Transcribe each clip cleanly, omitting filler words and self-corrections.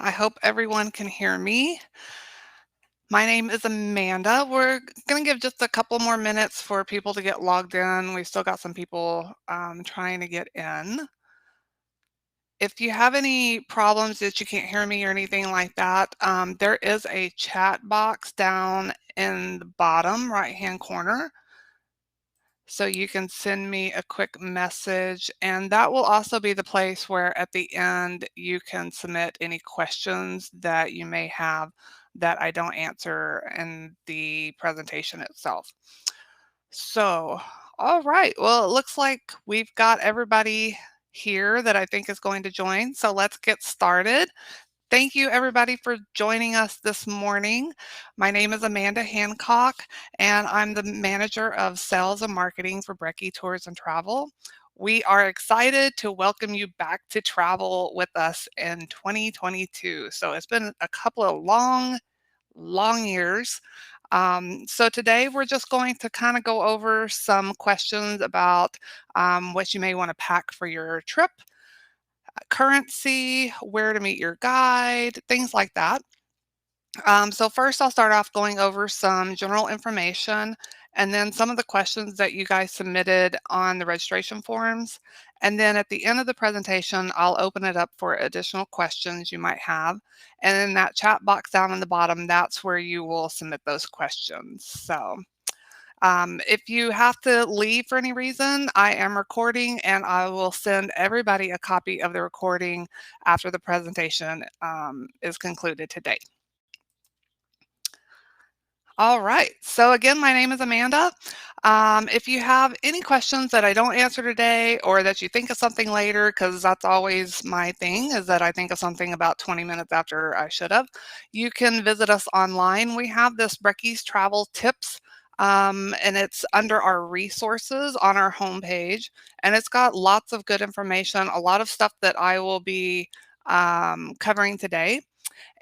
I hope everyone can hear me. My name is Amanda. We're going to give just a couple more minutes for people to get logged in. We've still got some people trying to get in. If you have any problems that you can't hear me or anything like that, there is a chat box down in the bottom right-hand corner. So you can send me a quick message, and that will also be the place where at the end you can submit any questions that you may have that I don't answer in the presentation itself. So, all right. Well, it looks like we've got everybody here that I think is going to join. So let's get started. Thank you, everybody, for joining us this morning. My name is Amanda Hancock, and I'm the manager of sales and marketing for Brecky Tours and Travel. We are excited to welcome you back to travel with us in 2022. So it's been a couple of long years. So today we're just going to kind of go over some questions about what you may want to pack for your trip, currency, where to meet your guide, things like that. So first I'll start off going over some general information and then some of the questions that you guys submitted on the registration forms. And then at the end of the presentation, I'll open it up for additional questions you might have. And in that chat box down in the bottom, that's where you will submit those questions. So if you have to leave for any reason, I am recording and I will send everybody a copy of the recording after the presentation is concluded today. All right. So again, my name is Amanda. If you have any questions that I don't answer today or that you think of something later, because that's always my thing, is that I think of something about 20 minutes after I should have, you can visit us online. We have this Brecky's Travel Tips, and it's under our resources on our homepage, and it's got lots of good information, a lot of stuff that I will be covering today.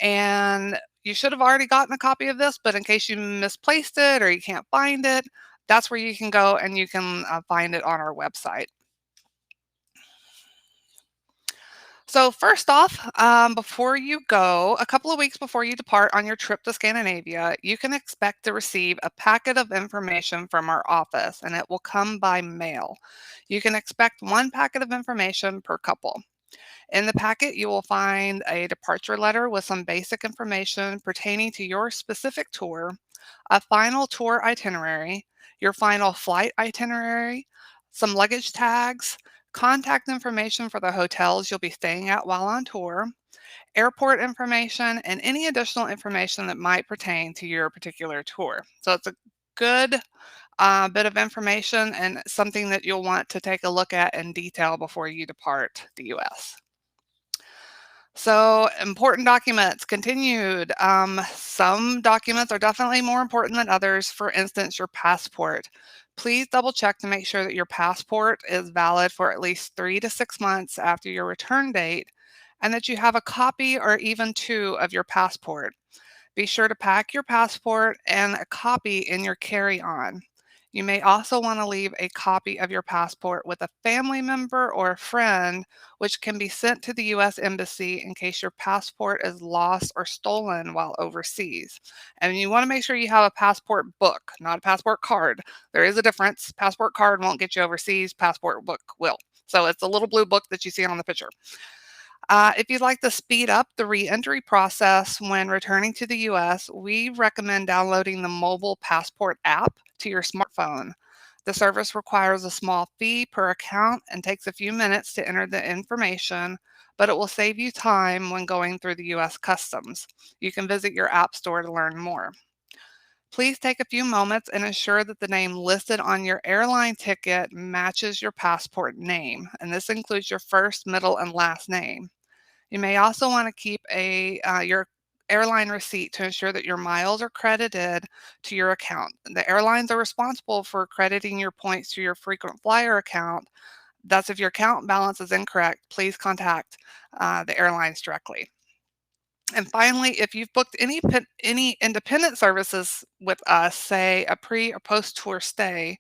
And you should have already gotten a copy of this, but in case you misplaced it or you can't find it, that's where you can go and you can find it on our website. So first off, before you go, a couple of weeks before you depart on your trip to Scandinavia, you can expect to receive a packet of information from our office, and it will come by mail. You can expect one packet of information per couple. In the packet, you will find a departure letter with some basic information pertaining to your specific tour, a final tour itinerary, your final flight itinerary, some luggage tags, contact information for the hotels you'll be staying at while on tour, airport information, and any additional information that might pertain to your particular tour. So it's a good bit of information and something that you'll want to take a look at in detail before you depart the US. So important documents continued. Some documents are definitely more important than others. For instance, your passport. Please double check to make sure that your passport is valid for at least 3 to 6 months after your return date and that you have a copy or even two of your passport. Be sure to pack your passport and a copy in your carry-on. You may also want to leave a copy of your passport with a family member or a friend, which can be sent to the U.S. Embassy in case your passport is lost or stolen while overseas. And you want to make sure you have a passport book, not a passport card. There is a difference. Passport card won't get you overseas, passport book will. So it's a little blue book that you see on the picture. If you'd like to speed up the re-entry process when returning to the US, we recommend downloading the mobile passport app to your smartphone. The service requires a small fee per account and takes a few minutes to enter the information, but it will save you time when going through the US Customs. You can visit your app store to learn more. Please take a few moments and ensure that the name listed on your airline ticket matches your passport name, and this includes your first, middle, and last name. You may also want to keep your airline receipt to ensure that your miles are credited to your account. The airlines are responsible for crediting your points to your frequent flyer account. Thus, if your account balance is incorrect, please contact the airlines directly. And finally, if you've booked any independent services with us, say a pre or post tour stay,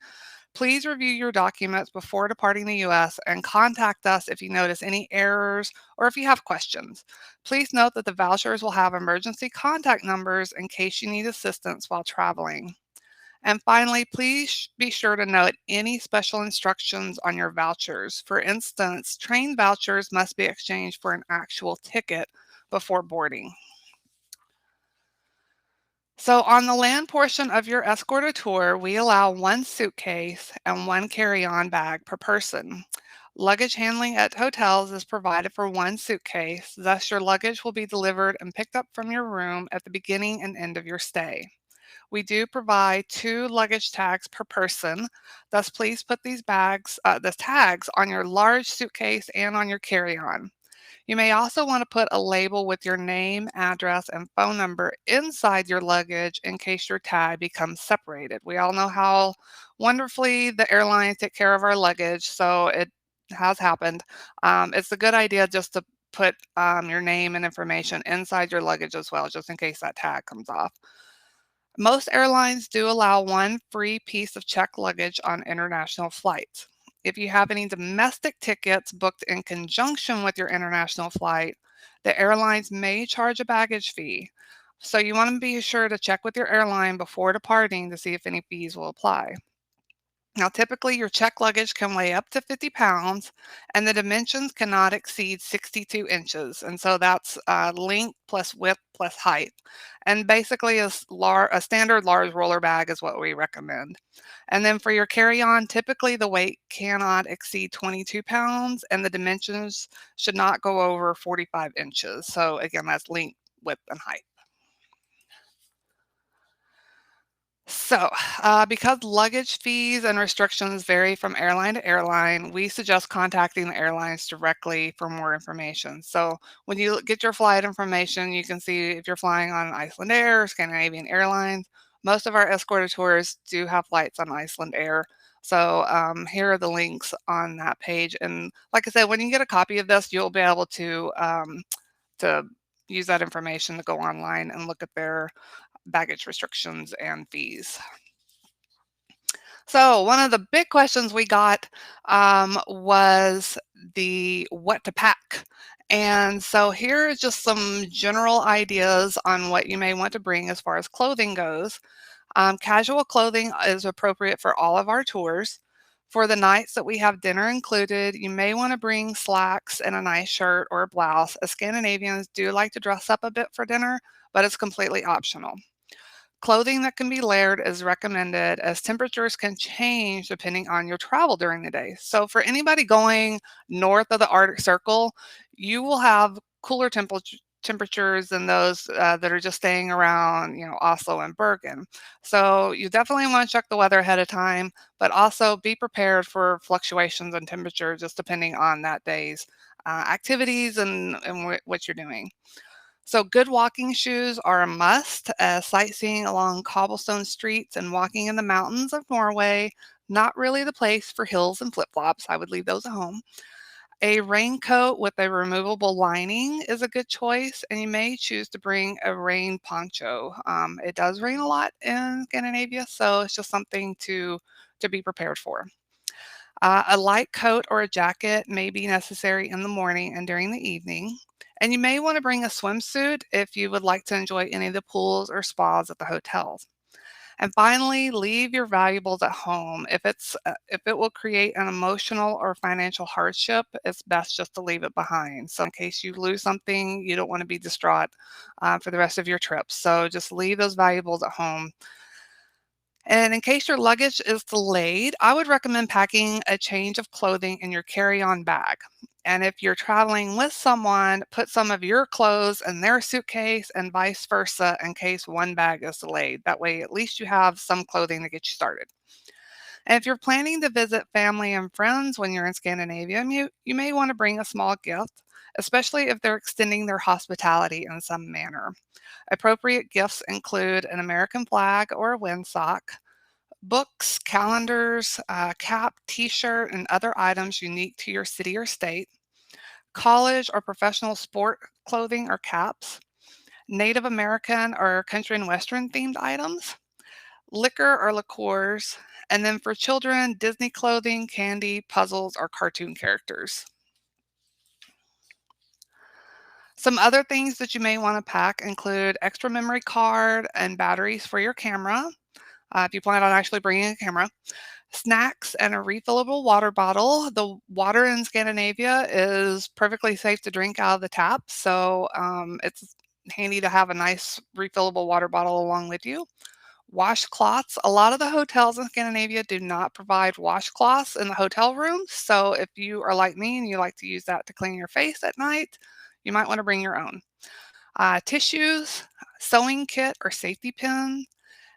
Please review your documents before departing the U.S. and contact us if you notice any errors or if you have questions. Please note that the vouchers will have emergency contact numbers in case you need assistance while traveling. And finally, please be sure to note any special instructions on your vouchers. For instance, train vouchers must be exchanged for an actual ticket before boarding. So, on the land portion of your escorted tour, we allow one suitcase and one carry on bag per person. Luggage handling at hotels is provided for one suitcase, thus, your luggage will be delivered and picked up from your room at the beginning and end of your stay. We do provide two luggage tags per person. Thus, please put the tags on your large suitcase and on your carry-on. You may also want to put a label with your name, address, and phone number inside your luggage in case your tag becomes separated. We all know how wonderfully the airlines take care of our luggage, so it has happened. It's a good idea just to put your name and information inside your luggage as well, just in case that tag comes off. Most airlines do allow one free piece of checked luggage on international flights. If you have any domestic tickets booked in conjunction with your international flight, the airlines may charge a baggage fee. So you want to be sure to check with your airline before departing to see if any fees will apply. Now, typically, your checked luggage can weigh up to 50 pounds, and the dimensions cannot exceed 62 inches. And so that's length plus width plus height. And basically, a standard large roller bag is what we recommend. And then for your carry on, typically the weight cannot exceed 22 pounds, and the dimensions should not go over 45 inches. So, again, that's length, width, and height. So, because luggage fees and restrictions vary from airline to airline, we suggest contacting the airlines directly for more information. So, when you get your flight information, you can see if you're flying on Iceland Air or Scandinavian Airlines. Most of our escorted tours do have flights on Iceland Air. So, here are the links on that page. And like I said, when you get a copy of this, you'll be able to use that information to go online and look at their baggage restrictions and fees. So one of the big questions we got was the what to pack. And so here is just some general ideas on what you may want to bring as far as clothing goes. Casual clothing is appropriate for all of our tours. For the nights that we have dinner included, you may want to bring slacks and a nice shirt or a blouse, as Scandinavians do like to dress up a bit for dinner, but it's completely optional. Clothing that can be layered is recommended as temperatures can change depending on your travel during the day. So, for anybody going north of the Arctic Circle, you will have cooler temperatures than those that are just staying around, Oslo and Bergen. So, you definitely want to check the weather ahead of time, but also be prepared for fluctuations in temperature just depending on that day's activities and what you're doing. So, good walking shoes are a must. Sightseeing along cobblestone streets and walking in the mountains of Norway, not really the place for heels and flip flops. I would leave those at home. A raincoat with a removable lining is a good choice, and you may choose to bring a rain poncho. It does rain a lot in Scandinavia, so it's just something to be prepared for. A light coat or a jacket may be necessary in the morning and during the evening. And you may want to bring a swimsuit if you would like to enjoy any of the pools or spas at the hotels. And finally, leave your valuables at home. If it will create an emotional or financial hardship, it's best just to leave it behind. So in case you lose something, you don't want to be distraught for the rest of your trip. So just leave those valuables at home. And in case your luggage is delayed, I would recommend packing a change of clothing in your carry-on bag. And if you're traveling with someone, put some of your clothes in their suitcase and vice versa in case one bag is delayed. That way, at least you have some clothing to get you started. And if you're planning to visit family and friends when you're in Scandinavia, you may want to bring a small gift, especially if they're extending their hospitality in some manner. Appropriate gifts include an American flag or a windsock, books, calendars, cap, t-shirt, and other items unique to your city or state, college or professional sport clothing or caps, Native American or country and Western themed items, liquor or liqueurs, And then for children, Disney clothing, candy, puzzles, or cartoon characters. Some other things that you may want to pack include extra memory card and batteries for your camera, if you plan on actually bringing a camera, snacks, and a refillable water bottle. The water in Scandinavia is perfectly safe to drink out of the tap, so it's handy to have a nice refillable water bottle along with you. Washcloths. A lot of the hotels in Scandinavia do not provide washcloths in the hotel rooms. So if you are like me and you like to use that to clean your face at night, you might want to bring your own. Tissues, sewing kit or safety pin,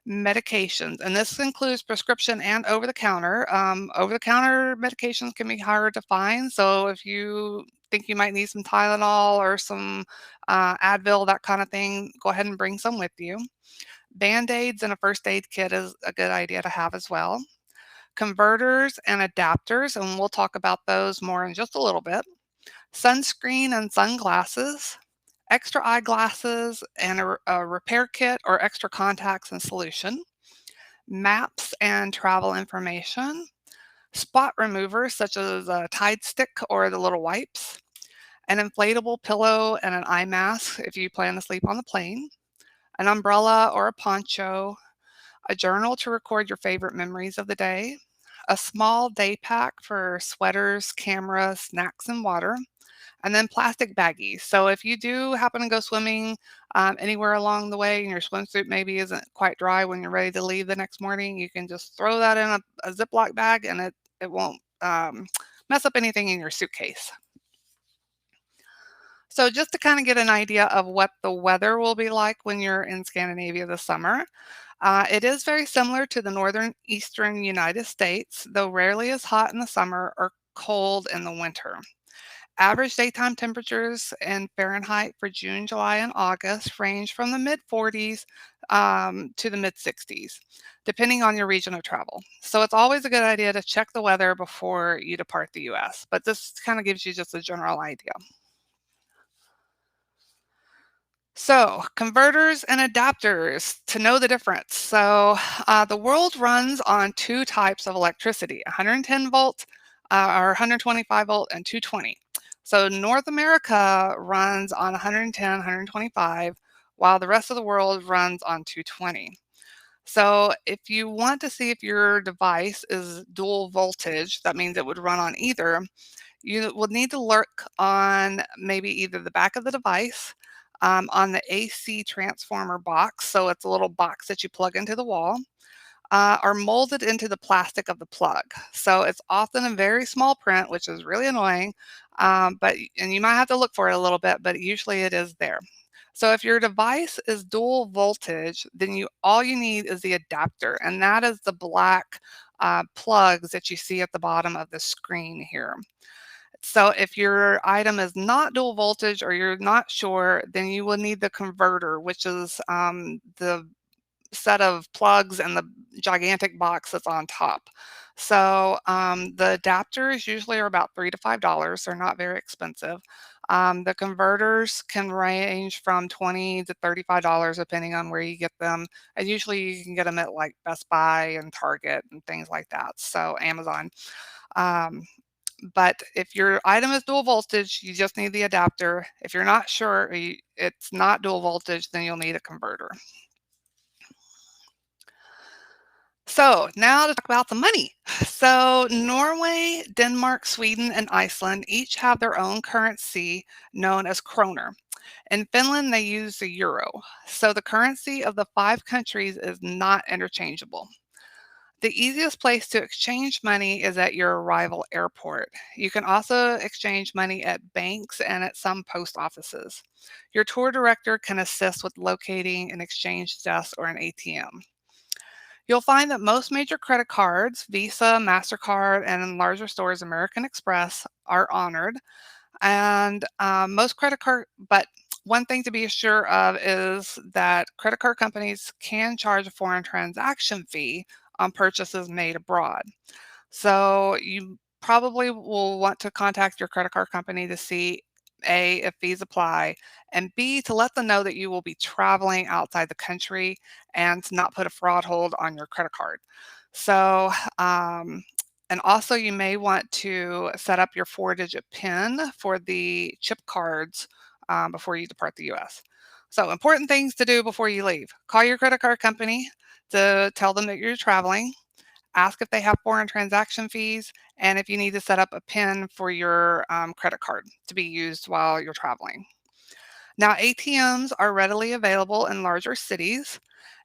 medications, and this includes prescription and over the counter. Over the counter medications can be hard to find. So if you think you might need some Tylenol or some Advil, that kind of thing, go ahead and bring some with you. Band-aids and a first aid kit is a good idea to have as well. Converters and adapters, and we'll talk about those more in just a little bit. Sunscreen and sunglasses, extra eyeglasses and a repair kit or extra contacts and solution. Maps and travel information. Spot removers such as a Tide stick or the little wipes. An inflatable pillow and an eye mask if you plan to sleep on the plane. An umbrella or a poncho, a journal to record your favorite memories of the day, a small day pack for sweaters, cameras, snacks, and water, and then plastic baggies. So if you do happen to go swimming anywhere along the way and your swimsuit maybe isn't quite dry when you're ready to leave the next morning, you can just throw that in a Ziploc bag and it won't mess up anything in your suitcase. So just to kind of get an idea of what the weather will be like when you're in Scandinavia this summer, it is very similar to the northern eastern United States, though rarely as hot in the summer or cold in the winter. Average daytime temperatures in Fahrenheit for June, July, and August range from the mid 40s to the mid 60s, depending on your region of travel. So it's always a good idea to check the weather before you depart the US, but this kind of gives you just a general idea. So, converters and adapters to know the difference. So, the world runs on two types of electricity, 110 volt or 125 volt and 220. So, North America runs on 110, 125, while the rest of the world runs on 220. So, if you want to see if your device is dual voltage, that means it would run on either. You will need to look on maybe either the back of the device, on the AC transformer box, so it's a little box that you plug into the wall, or molded into the plastic of the plug. So it's often a very small print, which is really annoying, and you might have to look for it a little bit, but usually it is there. So if your device is dual voltage, then all you need is the adapter, and that is the black plugs that you see at the bottom of the screen here. So if your item is not dual voltage or you're not sure, then you will need the converter, which is the set of plugs and the gigantic box that's on top. So the adapters usually are about $3 to $5. They're not very expensive. The converters can range from $20 to $35 depending on where you get them. And usually you can get them at like Best Buy and Target and things like that. So Amazon. Um, but if your item is dual voltage, you just need the adapter. If you're not sure it's not dual voltage, then you'll need a converter. So now to talk about the money. So Norway, Denmark, Sweden, and Iceland each have their own currency known as Kroner. In Finland, they use the euro. So the currency of the five countries is not interchangeable. The easiest place to exchange money is at your arrival airport. You can also exchange money at banks and at some post offices. Your tour director can assist with locating an exchange desk or an ATM. You'll find that most major credit cards, Visa, MasterCard, and in larger stores, American Express, are honored. And most credit card, but one thing to be sure of is that credit card companies can charge a foreign transaction fee on purchases made abroad. So you probably will want to contact your credit card company to see A, if fees apply, and B, to let them know that you will be traveling outside the country and to not put a fraud hold on your credit card. So, and also you may want to set up your 4-digit PIN for the chip cards before you depart the US. So, important things to do before you leave. Call your credit card company to tell them that you're traveling. Ask if they have foreign transaction fees, and if you need to set up a PIN for your credit card to be used while you're traveling. Now, ATMs are readily available in larger cities.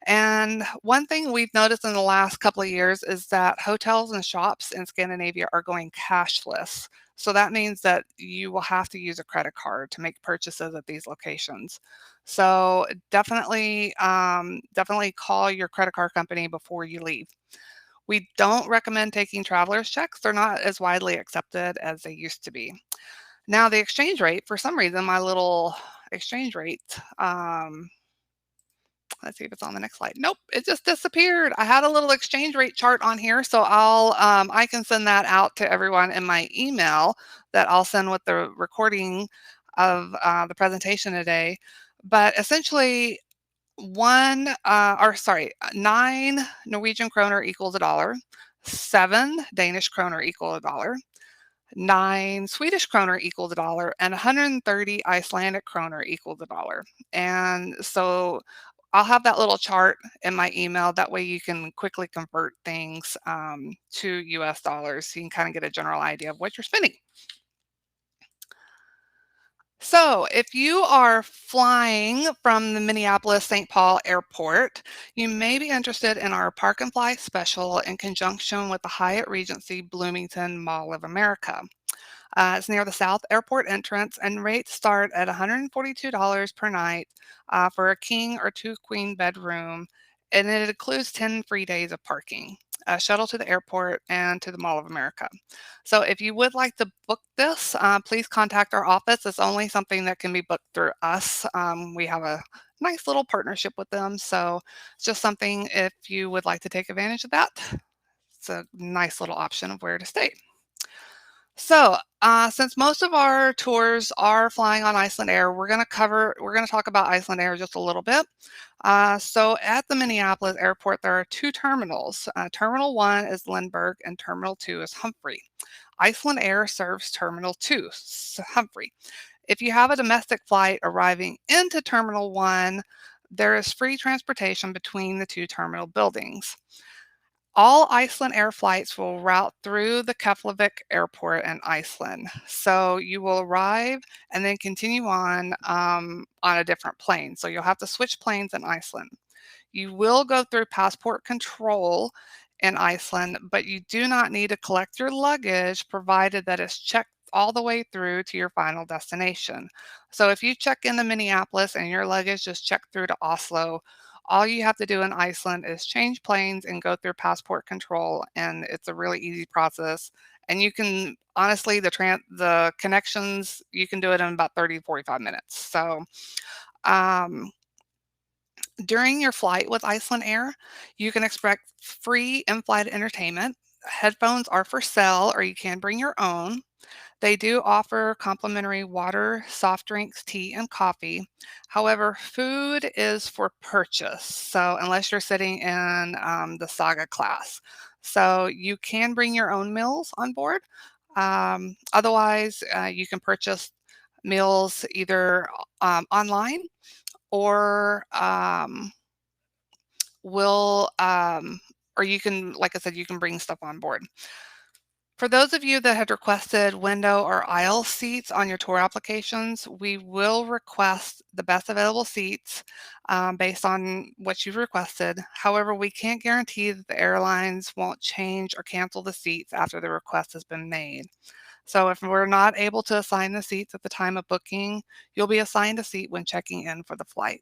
And one thing we've noticed in the last couple of years is that hotels and shops in Scandinavia are going cashless. So that means that you will have to use a credit card to make purchases at these locations. So definitely call your credit card company before you leave. We don't recommend taking traveler's checks. They're not as widely accepted as they used to be. Now, the exchange rate, for some reason, my little exchange rate, let's see if it's on the next slide. Nope, it just disappeared. I had a little exchange rate chart on here, so I can send that out to everyone in my email that I'll send with the recording of the presentation today. But essentially, 9 Norwegian kroner equals a dollar, 7 Danish kroner equal a dollar, 9 Swedish kroner equals a dollar, and 130 Icelandic kroner equals a dollar. And so I'll have that little chart in my email. That way you can quickly convert things to US dollars so you can kind of get a general idea of what you're spending. So, if you are flying from the Minneapolis St. Paul airport, you may be interested in our Park and Fly special in conjunction with the Hyatt Regency Bloomington Mall of America. It's near the South Airport entrance, and rates start at $142 per night for a king or two queen bedroom, and it includes 10 free days of parking, a shuttle to the airport, and to the Mall of America. So, if you would like to book this, please contact our office. It's only something that can be booked through us. We have a nice little partnership with them, so it's just something if you would like to take advantage of that. It's a nice little option of where to stay. So, since most of our tours are flying on Iceland Air, we're going to talk about Iceland Air just a little bit. So, at the Minneapolis airport, there are two terminals. Terminal 1 is Lindbergh, and Terminal 2 is Humphrey. Iceland Air serves Terminal 2, Humphrey. If you have a domestic flight arriving into Terminal 1, there is free transportation between the two terminal buildings. All Iceland Air flights will route through the Keflavik Airport in Iceland. So you will arrive and then continue on a different plane. So you'll have to switch planes in Iceland. You will go through passport control in Iceland, but you do not need to collect your luggage provided that it's checked all the way through to your final destination. So if you check into Minneapolis and your luggage just checked through to Oslo, all you have to do in Iceland is change planes and go through passport control, and it's a really easy process. And you can honestly the connections you can do it in about 30 to 45 minutes. So um, during your flight with Iceland Air, you can expect free in-flight entertainment. Headphones are for sale, or you can bring your own. They do offer complimentary water, soft drinks, tea, and coffee. However, food is for purchase. So, unless you're sitting in the Saga class, so you can bring your own meals on board. Otherwise, you can purchase meals either online or will or you can, like I said, you can bring stuff on board. For those of you that had requested window or aisle seats on your tour applications, we will request the best available seats based on what you've requested. However, we can't guarantee that the airlines won't change or cancel the seats after the request has been made. So if we're not able to assign the seats at the time of booking, you'll be assigned a seat when checking in for the flight.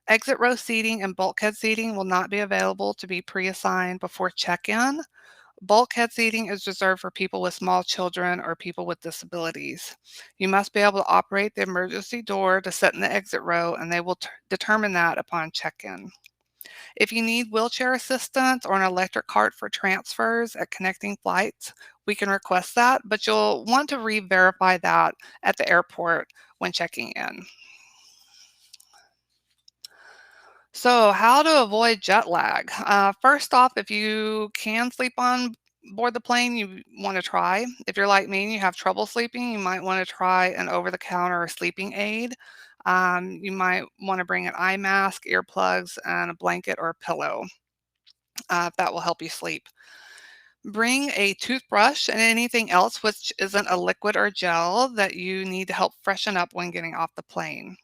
Exit row seating and bulkhead seating will not be available to be pre-assigned before check-in. Bulkhead seating is reserved for people with small children or people with disabilities. You must be able to operate the emergency door to sit in the exit row, and they will determine that upon check-in. If you need wheelchair assistance or an electric cart for transfers at connecting flights, we can request that, but you'll want to re-verify that at the airport when checking in. So, how to avoid jet lag? First off, if you can sleep on board the plane, you want to try. If you're like me and you have trouble sleeping, you might want to try an over-the-counter sleeping aid. You might want to bring an eye mask, earplugs, and a blanket or a pillow. If that will help you sleep. Bring a toothbrush and anything else which isn't a liquid or gel that you need to help freshen up when getting off the plane.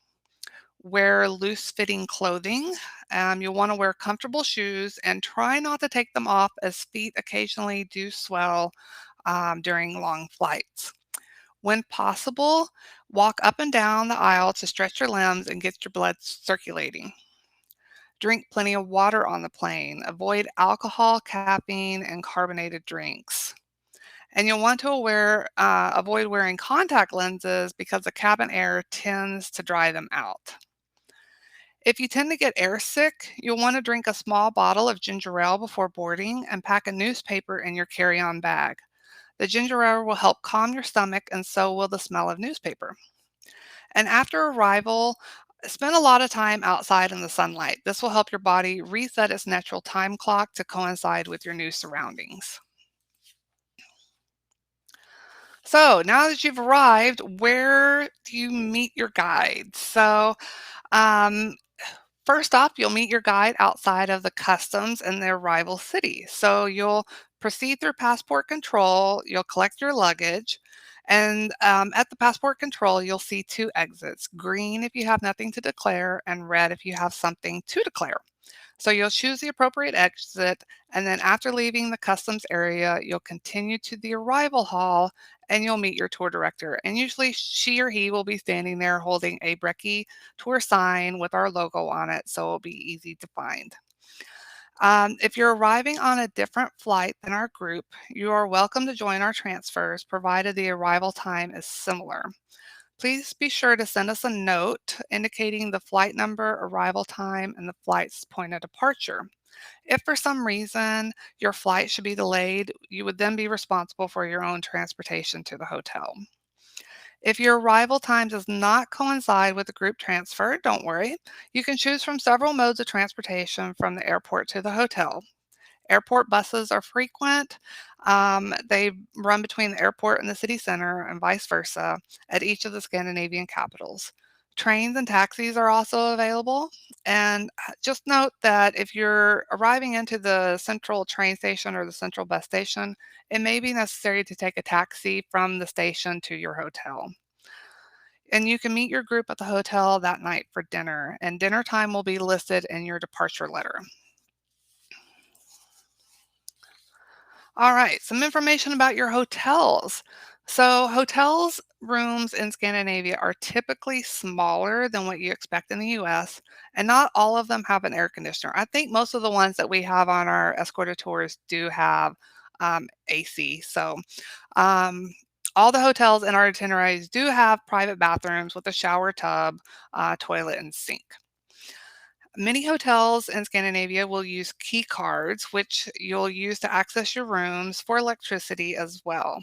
Wear loose fitting clothing. You'll want to wear comfortable shoes and try not to take them off as feet occasionally do swell during long flights. When possible, walk up and down the aisle to stretch your limbs and get your blood circulating. Drink plenty of water on the plane. Avoid alcohol, caffeine, and carbonated drinks. And you'll want to avoid wearing contact lenses because the cabin air tends to dry them out. If you tend to get airsick, you'll want to drink a small bottle of ginger ale before boarding and pack a newspaper in your carry-on bag. The ginger ale will help calm your stomach, and so will the smell of newspaper. And after arrival, spend a lot of time outside in the sunlight. This will help your body reset its natural time clock to coincide with your new surroundings. So now that you've arrived, where do you meet your guide? Um, First off, you'll meet your guide outside of the customs in the arrival city. So you'll proceed through passport control, you'll collect your luggage, and at the passport control, you'll see two exits: green if you have nothing to declare, and red if you have something to declare. So you'll choose the appropriate exit, and then after leaving the customs area, you'll continue to the arrival hall and you'll meet your tour director. And usually she or he will be standing there holding a Brekkie tour sign with our logo on it, so it'll be easy to find. If you're arriving on a different flight than our group, you are welcome to join our transfers provided the arrival time is similar. Please be sure to send us a note indicating the flight number, arrival time, and the flight's point of departure. If for some reason your flight should be delayed, you would then be responsible for your own transportation to the hotel. If your arrival time does not coincide with the group transfer, don't worry. You can choose from several modes of transportation from the airport to the hotel. Airport buses are frequent. They run between the airport and the city center and vice versa at each of the Scandinavian capitals. Trains and taxis are also available. And just note that if you're arriving into the central train station or the central bus station, it may be necessary to take a taxi from the station to your hotel. And you can meet your group at the hotel that night for dinner, and dinner time will be listed in your departure letter. All right, some information about your hotels. So, hotels rooms in Scandinavia are typically smaller than what you expect in the US, and not all of them have an air conditioner. I think most of the ones that we have on our escorted tours do have AC. Um, all the hotels in our itineraries do have private bathrooms with a shower tub, toilet, and sink. Many hotels in Scandinavia will use key cards, which you'll use to access your rooms for electricity as well.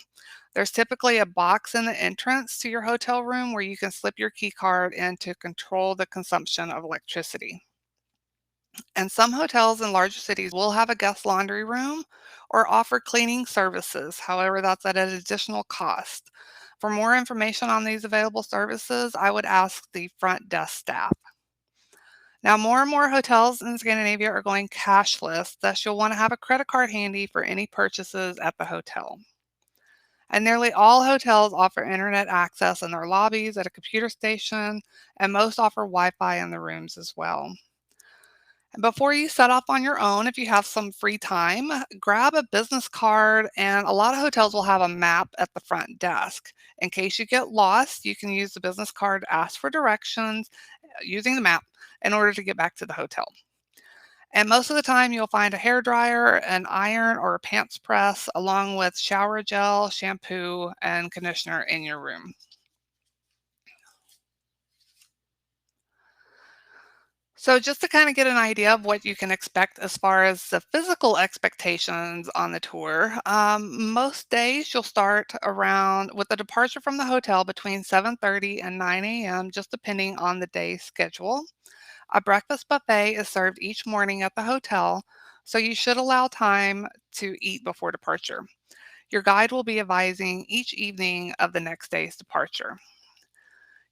There's typically a box in the entrance to your hotel room where you can slip your key card in to control the consumption of electricity. And some hotels in larger cities will have a guest laundry room or offer cleaning services. However, that's at an additional cost. For more information on these available services, I would ask the front desk staff. Now, more and more hotels in Scandinavia are going cashless, thus, you'll want to have a credit card handy for any purchases at the hotel. And nearly all hotels offer internet access in their lobbies, at a computer station, and most offer Wi Fi in the rooms as well. And before you set off on your own, if you have some free time, grab a business card, and a lot of hotels will have a map at the front desk. In case you get lost, you can use the business card to ask for directions using the map in order to get back to the hotel. And most of the time, you'll find a hair dryer, an iron, or a pants press, along with shower gel, shampoo, and conditioner in your room. So, just to kind of get an idea of what you can expect as far as the physical expectations on the tour, most days you'll start around with a departure from the hotel between 7:30 and 9 a.m., just depending on the day's schedule. A breakfast buffet is served each morning at the hotel, so you should allow time to eat before departure. Your guide will be advising each evening of the next day's departure.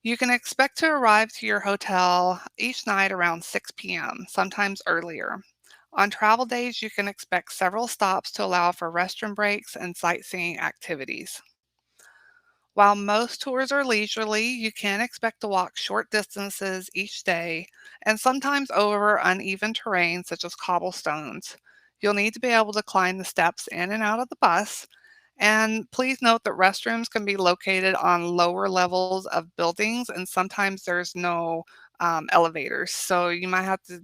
You can expect to arrive to your hotel each night around 6 p.m., sometimes earlier. On travel days, you can expect several stops to allow for restroom breaks and sightseeing activities. While most tours are leisurely, you can expect to walk short distances each day and sometimes over uneven terrain such as cobblestones. You'll need to be able to climb the steps in and out of the bus. And please note that restrooms can be located on lower levels of buildings, and sometimes there's no elevators. So you might have to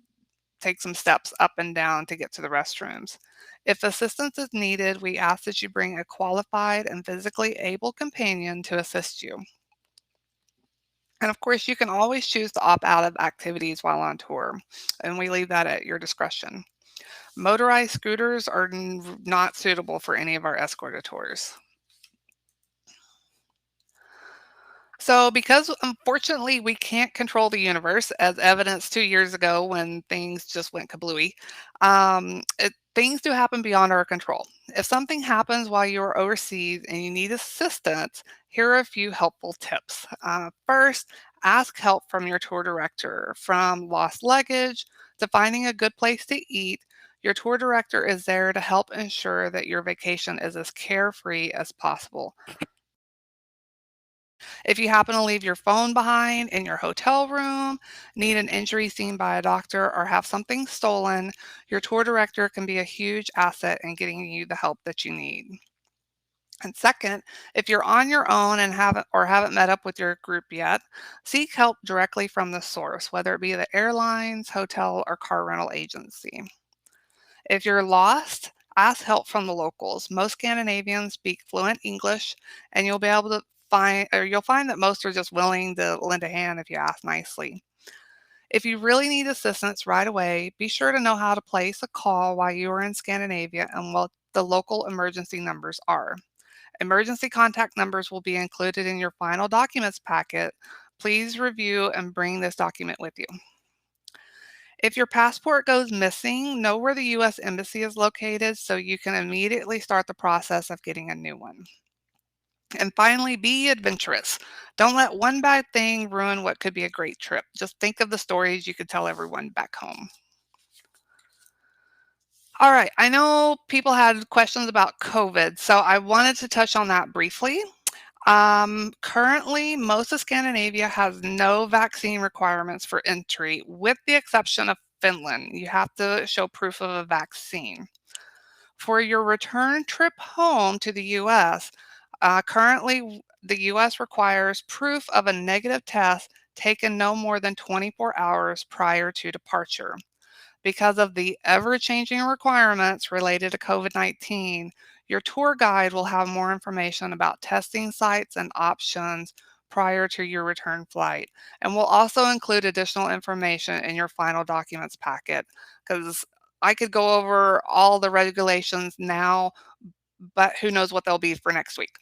take some steps up and down to get to the restrooms. If assistance is needed, we ask that you bring a qualified and physically able companion to assist you. And of course, you can always choose to opt out of activities while on tour, and we leave that at your discretion. Motorized scooters are not suitable for any of our escorted tours. So, because unfortunately we can't control the universe, as evidenced 2 years ago when things just went kablooey, things do happen beyond our control. If something happens while you're overseas and you need assistance, here are a few helpful tips. First, ask help from your tour director. From lost luggage to finding a good place to eat, your tour director is there to help ensure that your vacation is as carefree as possible. If you happen to leave your phone behind in your hotel room, need an injury seen by a doctor, or have something stolen, your tour director can be a huge asset in getting you the help that you need. And second, if you're on your own and haven't met up with your group yet, seek help directly from the source, whether it be the airlines, hotel, or car rental agency. If you're lost, ask help from the locals. Most Scandinavians speak fluent English, and you'll find that most are just willing to lend a hand if you ask nicely. If you really need assistance right away, be sure to know how to place a call while you are in Scandinavia and what the local emergency numbers are. Emergency contact numbers will be included in your final documents packet. Please review and bring this document with you. If your passport goes missing, know where the U.S. Embassy is located so you can immediately start the process of getting a new one. And finally, be adventurous. Don't let one bad thing ruin what could be a great trip. Just think of the stories you could tell everyone back home. All right, I know people had questions about COVID, so I wanted to touch on that briefly. Currently, most of Scandinavia has no vaccine requirements for entry, with the exception of Finland. You have to show proof of a vaccine. For your return trip home to the US, currently the US requires proof of a negative test taken no more than 24 hours prior to departure. Because of the ever-changing requirements related to COVID-19, your tour guide will have more information about testing sites and options prior to your return flight. And will also include additional information in your final documents packet, because I could go over all the regulations now, but who knows what they'll be for next week.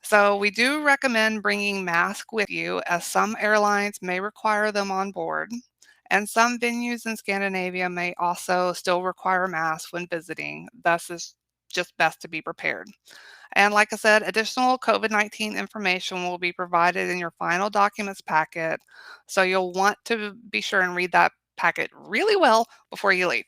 So we do recommend bringing masks with you, as some airlines may require them on board. And some venues in Scandinavia may also still require masks when visiting. Thus, it's just best to be prepared. And like I said, additional COVID-19 information will be provided in your final documents packet. So you'll want to be sure and read that packet really well before you leave.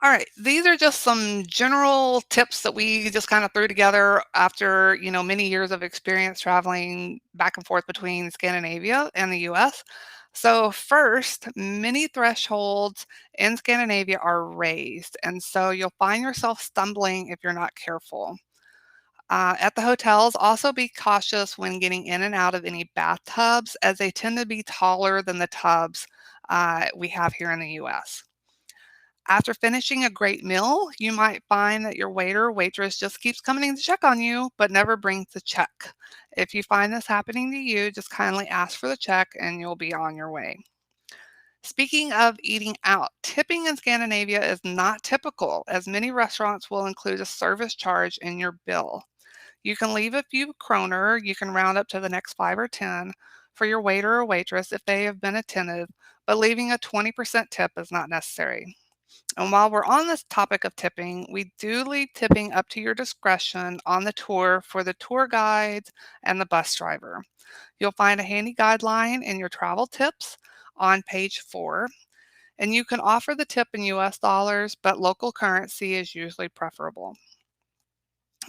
All right, these are just some general tips that we just kind of threw together after, many years of experience traveling back and forth between Scandinavia and the US. So first, many thresholds in Scandinavia are raised, and so you'll find yourself stumbling if you're not careful. At the hotels, also be cautious when getting in and out of any bathtubs, as they tend to be taller than the tubs we have here in the US. After finishing a great meal, you might find that your waiter or waitress just keeps coming to check on you, but never brings the check. If you find this happening to you, just kindly ask for the check and you'll be on your way. Speaking of eating out, tipping in Scandinavia is not typical, as many restaurants will include a service charge in your bill. You can leave a few kroner, you can round up to the next 5 or 10, for your waiter or waitress if they have been attentive, but leaving a 20% tip is not necessary. And while we're on this topic of tipping, we do leave tipping up to your discretion on the tour for the tour guides and the bus driver. You'll find a handy guideline in your travel tips on page 4, and you can offer the tip in US dollars, but local currency is usually preferable.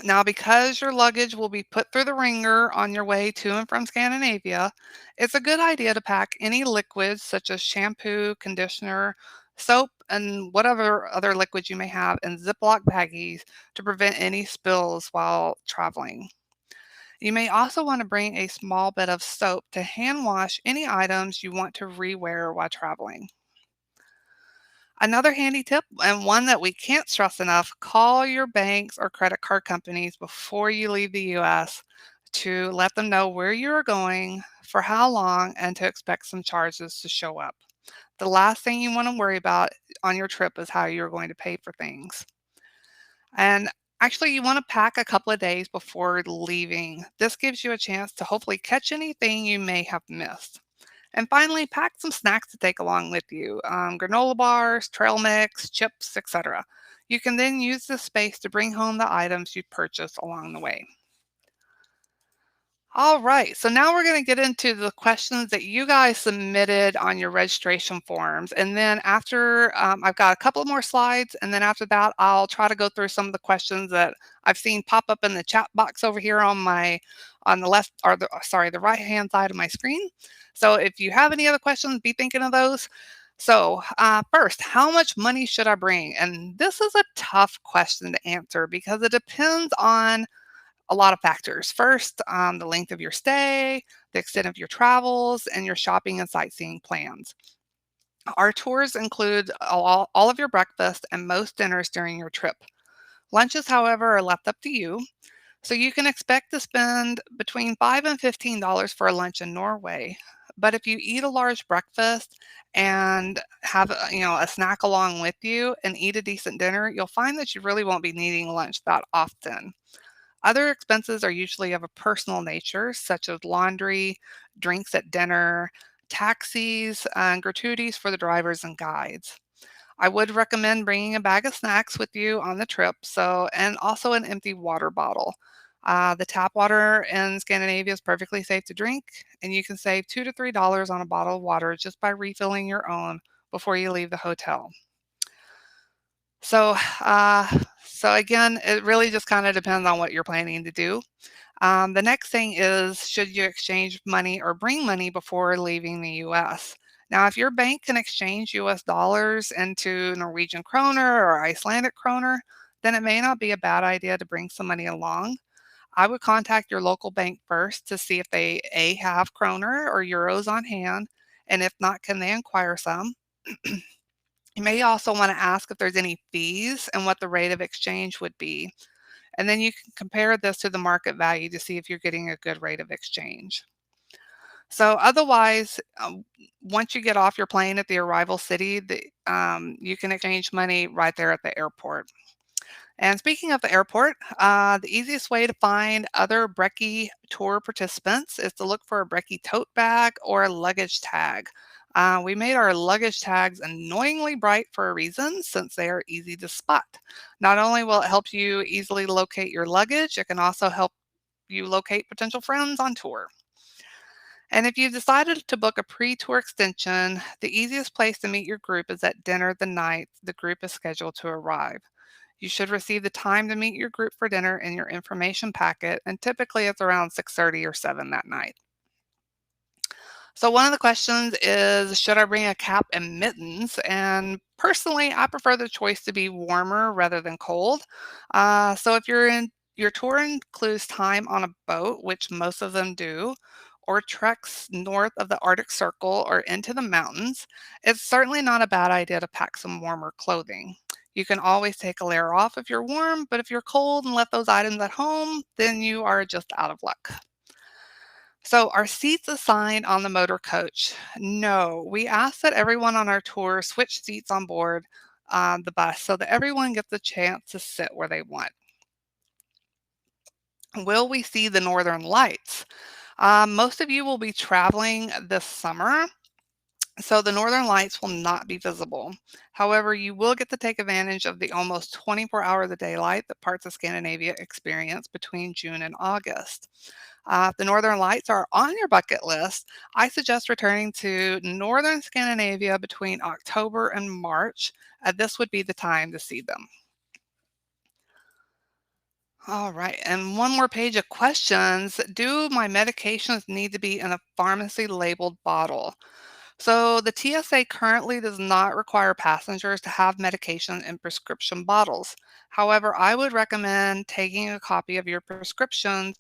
Now, because your luggage will be put through the ringer on your way to and from Scandinavia, it's a good idea to pack any liquids such as shampoo, conditioner, soap, and whatever other liquids you may have in Ziploc baggies to prevent any spills while traveling. You may also want to bring a small bit of soap to hand wash any items you want to rewear while traveling. Another handy tip, and one that we can't stress enough, call your banks or credit card companies before you leave the US to let them know where you're going, for how long, and to expect some charges to show up. The last thing you want to worry about on your trip is how you're going to pay for things. And actually, you want to pack a couple of days before leaving. This gives you a chance to hopefully catch anything you may have missed. And finally, pack some snacks to take along with you, granola bars, trail mix, chips, etc. You can then use this space to bring home the items you purchased along the way. All right, so now we're going to get into the questions that you guys submitted on your registration forms. And then after, I've got a couple more slides, and then after that, I'll try to go through some of the questions that I've seen pop up in the chat box over here on the left, or the right-hand side of my screen. So if you have any other questions, be thinking of those. So first, how much money should I bring? And this is a tough question to answer because it depends on a lot of factors. First, the length of your stay, the extent of your travels, and your shopping and sightseeing plans. Our tours include all of your breakfast and most dinners during your trip. Lunches, however, are left up to you. So you can expect to spend between $5 and $15 for a lunch in Norway. But if you eat a large breakfast and have a snack along with you and eat a decent dinner, you'll find that you really won't be needing lunch that often. Other expenses are usually of a personal nature, such as laundry, drinks at dinner, taxis, and gratuities for the drivers and guides. I would recommend bringing a bag of snacks with you on the trip, and also an empty water bottle. The tap water in Scandinavia is perfectly safe to drink, and you can save $2 to $3 on a bottle of water just by refilling your own before you leave the hotel. So, uh, so again, it really just kind of depends on what you're planning to do. The next thing is, should you exchange money or bring money before leaving the US? Now, if your bank can exchange US dollars into Norwegian kroner or Icelandic kroner, then it may not be a bad idea to bring some money along. I would contact your local bank first to see if they have kroner or euros on hand, and if not, can they acquire some? You may also want to ask if there's any fees and what the rate of exchange would be. And then you can compare this to the market value to see if you're getting a good rate of exchange. So otherwise, once you get off your plane at the arrival city, you can exchange money right there at the airport. And speaking of the airport, the easiest way to find other Brekkie tour participants is to look for a Brekkie tote bag or a luggage tag. We made our luggage tags annoyingly bright for a reason, since they are easy to spot. Not only will it help you easily locate your luggage, it can also help you locate potential friends on tour. And if you've decided to book a pre-tour extension, the easiest place to meet your group is at dinner the night the group is scheduled to arrive. You should receive the time to meet your group for dinner in your information packet, and typically it's around 6:30 or 7 that night. So one of the questions is, should I bring a cap and mittens? And personally, I prefer the choice to be warmer rather than cold. So if your tour includes time on a boat, which most of them do, or treks north of the Arctic Circle or into the mountains, it's certainly not a bad idea to pack some warmer clothing. You can always take a layer off if you're warm, but if you're cold and left those items at home, then you are just out of luck. So, are seats assigned on the motor coach? No, we ask that everyone on our tour switch seats on board the bus so that everyone gets a chance to sit where they want. Will we see the northern lights? Most of you will be traveling this summer, so the northern lights will not be visible. However, you will get to take advantage of the almost 24 hours of daylight that parts of Scandinavia experience between June and August. If the northern lights are on your bucket list, I suggest returning to northern Scandinavia between October and March. This would be the time to see them. All right, and one more page of questions. Do my medications need to be in a pharmacy labeled bottle? So the TSA currently does not require passengers to have medication in prescription bottles. However, I would recommend taking a copy of your prescriptions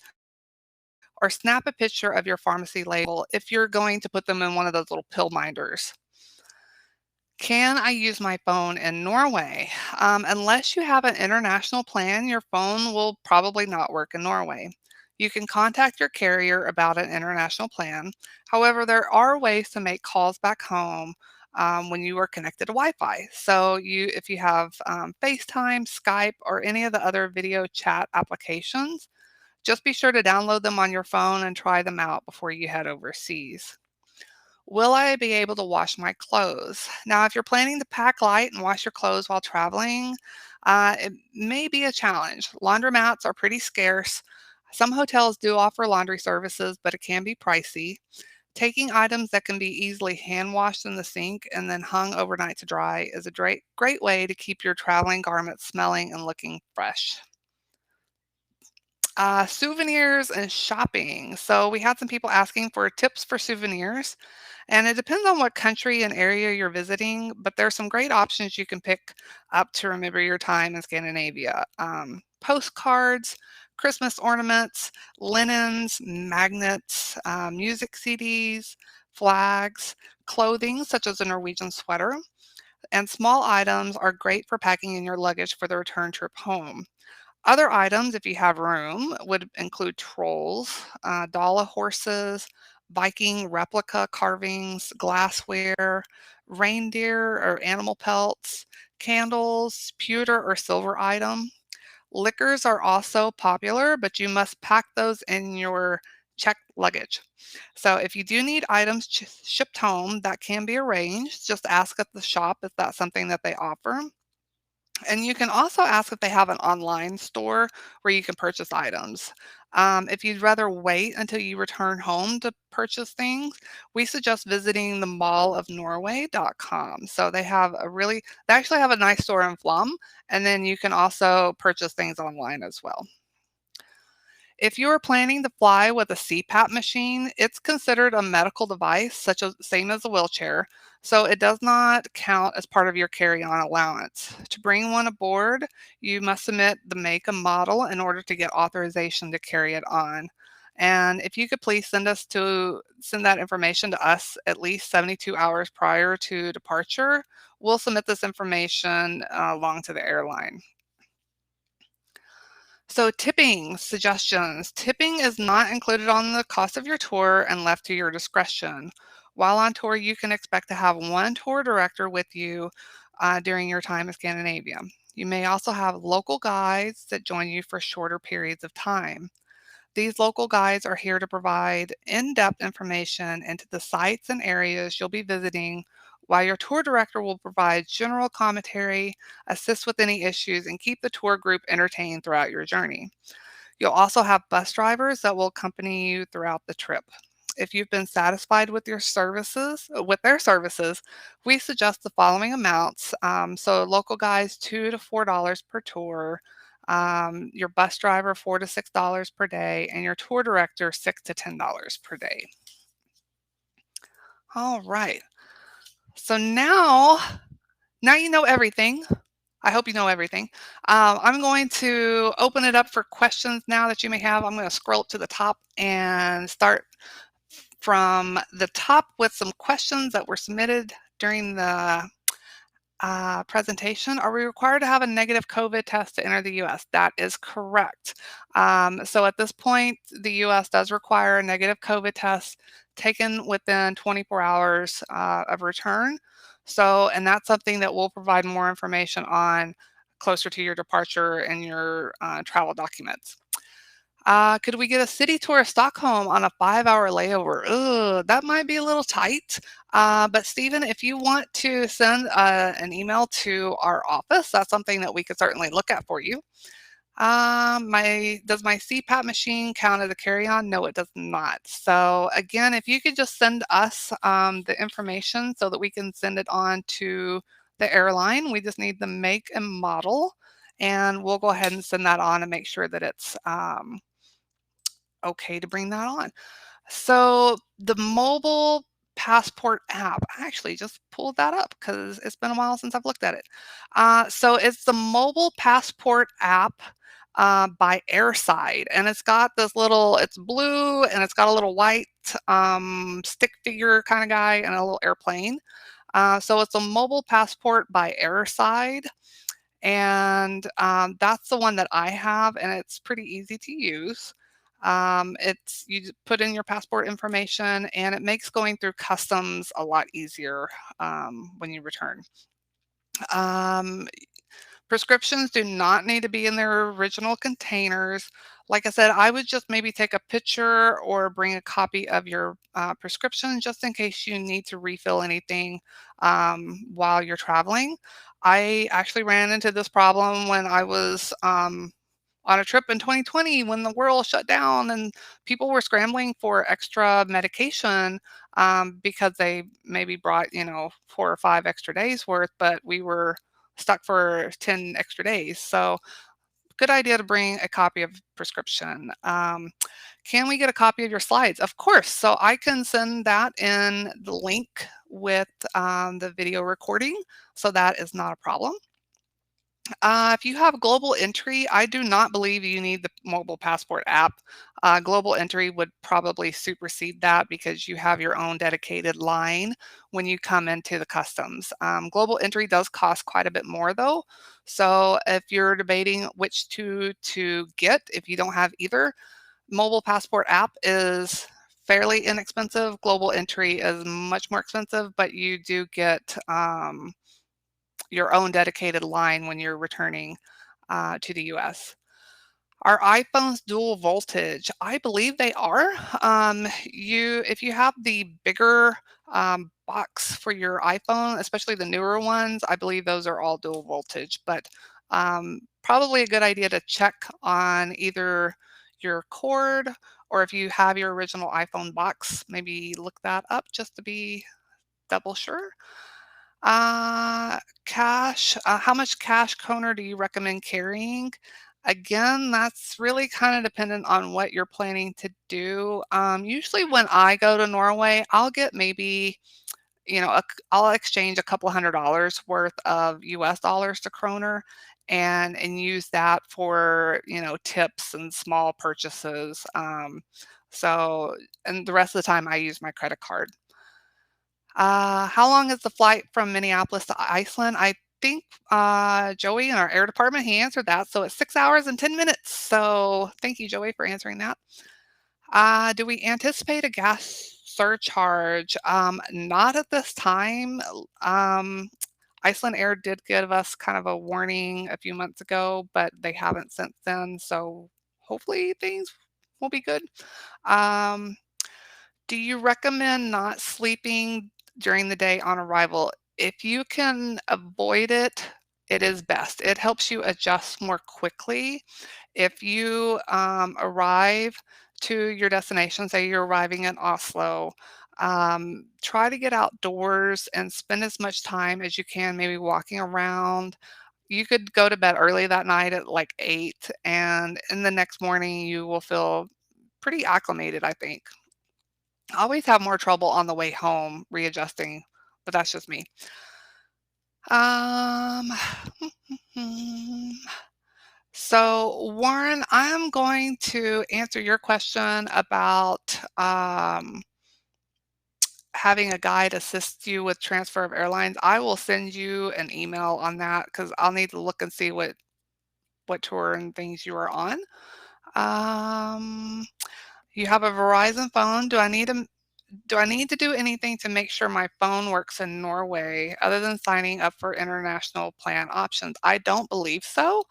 or snap a picture of your pharmacy label if you're going to put them in one of those little pill binders. Can I use my phone in Norway? Unless you have an international plan, your phone will probably not work in Norway. You can contact your carrier about an international plan. However, there are ways to make calls back home when you are connected to Wi-Fi. So, if you have FaceTime, Skype, or any of the other video chat applications, just be sure to download them on your phone and try them out before you head overseas. Will I be able to wash my clothes? Now, if you're planning to pack light and wash your clothes while traveling, it may be a challenge. Laundromats are pretty scarce. Some hotels do offer laundry services, but it can be pricey. Taking items that can be easily hand washed in the sink and then hung overnight to dry is a great way to keep your traveling garments smelling and looking fresh. Souvenirs and shopping. So we had some people asking for tips for souvenirs. And it depends on what country and area you're visiting, but there's some great options you can pick up to remember your time in Scandinavia. Postcards, Christmas ornaments, linens, magnets, music CDs, flags, clothing such as a Norwegian sweater, and small items are great for packing in your luggage for the return trip home. Other items, if you have room, would include trolls, Dala horses, Viking replica carvings, glassware, reindeer or animal pelts, candles, pewter or silver item. Liquors are also popular, but you must pack those in your checked luggage. So if you do need items shipped home, that can be arranged. Just ask at the shop if that's something that they offer. And you can also ask if they have an online store where you can purchase items. If you'd rather wait until you return home to purchase things, we suggest visiting the mallofnorway.com. So they actually have a nice store in Flum, and then you can also purchase things online as well. If you are planning to fly with a Cpap machine, it's considered a medical device, such as same as a wheelchair, so it does not count as part of your carry-on allowance. To bring one aboard, you must submit the make and model in order to get authorization to carry it on. And if you could please send that information to us at least 72 hours prior to departure, we'll submit this information along to the airline. So tipping suggestions. Tipping is not included on the cost of your tour and left to your discretion. While on tour, you can expect to have one tour director with you during your time in Scandinavia. You may also have local guides that join you for shorter periods of time. These local guides are here to provide in-depth information into the sites and areas you'll be visiting, while your tour director will provide general commentary, assist with any issues, and keep the tour group entertained throughout your journey. You'll also have bus drivers that will accompany you throughout the trip. If you've been satisfied with their services, we suggest the following amounts. So local guides, $2 to $4 per tour, your bus driver, $4 to $6 per day, and your tour director, $6 to $10 per day. All right. So now you know everything. I hope you know everything. I'm going to open it up for questions now that you may have. I'm going to scroll up to the top and start from the top with some questions that were submitted during the presentation. Are we required to have a negative COVID test to enter the US? That is correct. So at this point, the US does require a negative COVID test taken within 24 hours of return. So, and that's something that we'll provide more information on closer to your departure and your travel documents. Could we get a city tour of Stockholm on a 5-hour layover? Ugh, that might be a little tight. But Stephen, if you want to send an email to our office, that's something that we could certainly look at for you. Does my Cpap machine count as a carry-on? No, it does not. So again, if you could just send us the information so that we can send it on to the airline. We just need the make and model, and we'll go ahead and send that on and make sure that it's okay to bring that on. So the mobile passport app, I actually just pulled that up because it's been a while since I've looked at it. So it's the mobile passport app by Airside, and it's got this little, it's blue and it's got a little white stick figure kind of guy and a little airplane. So it's a mobile passport by Airside. And that's the one that I have, and it's pretty easy to use. It's you put in your passport information, and it makes going through customs a lot easier when you return. Um, Prescriptions do not need to be in their original containers. Like I said, I would just maybe take a picture or bring a copy of your prescription just in case you need to refill anything while you're traveling. I actually ran into this problem when I was on a trip in 2020 when the world shut down and people were scrambling for extra medication because they maybe brought, 4 or 5 extra days worth, but we were stuck for 10 extra days. So, good idea to bring a copy of prescription. Can we get a copy of your slides? Of course. So, I can send that in the link with the video recording. So, that is not a problem. If you have global entry, I do not believe you need the mobile passport app. Global entry would probably supersede that because you have your own dedicated line when you come into the customs. Global entry does cost quite a bit more though. So if you're debating which two to get, if you don't have either, mobile passport app is fairly inexpensive. Global entry is much more expensive, but you do get your own dedicated line when you're returning to the US. Are iPhones dual voltage? I believe they are. If you have the bigger box for your iPhone, especially the newer ones, I believe those are all dual voltage. But probably a good idea to check on either your cord or if you have your original iPhone box, maybe look that up just to be double sure. Cash, how much cash Kroner do you recommend carrying? Again, that's really kind of dependent on what you're planning to do. Usually when I go to Norway, I'll get maybe, I'll exchange a couple $100 worth of US dollars to Kroner and use that for, tips and small purchases. So, and the rest of the time I use my credit card. How long is the flight from Minneapolis to Iceland? I think Joey in our air department, he answered that. So it's 6 hours and 10 minutes. So thank you, Joey, for answering that. Do we anticipate a gas surcharge? Not at this time. Iceland Air did give us kind of a warning a few months ago, but they haven't since then. So hopefully things will be good. Um, do you recommend not sleeping during the day on arrival? If you can avoid it, it is best. It helps you adjust more quickly. If you arrive to your destination, say you're arriving in Oslo, try to get outdoors and spend as much time as you can, maybe walking around. You could go to bed early that night at like 8, and in the next morning, you will feel pretty acclimated, I think. I always have more trouble on the way home readjusting, but that's just me. Um, so Warren, I'm going to answer your question about having a guide assist you with transfer of airlines. I will send you an email on that because I'll need to look and see what tour and things you are on. Um, you have a Verizon phone. Do I need to do anything to make sure my phone works in Norway other than signing up for international plan options? I don't believe so.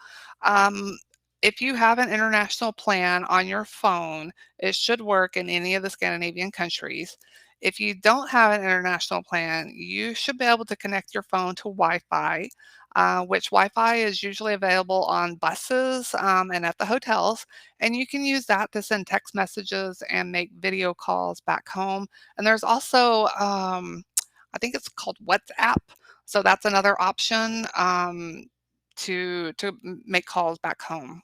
Um, If you have an international plan on your phone, it should work in any of the Scandinavian countries. If you don't have an international plan, you should be able to connect your phone to Wi-Fi, which Wi-Fi is usually available on buses and at the hotels. And you can use that to send text messages and make video calls back home. And there's also, I think it's called WhatsApp. So that's another option to make calls back home.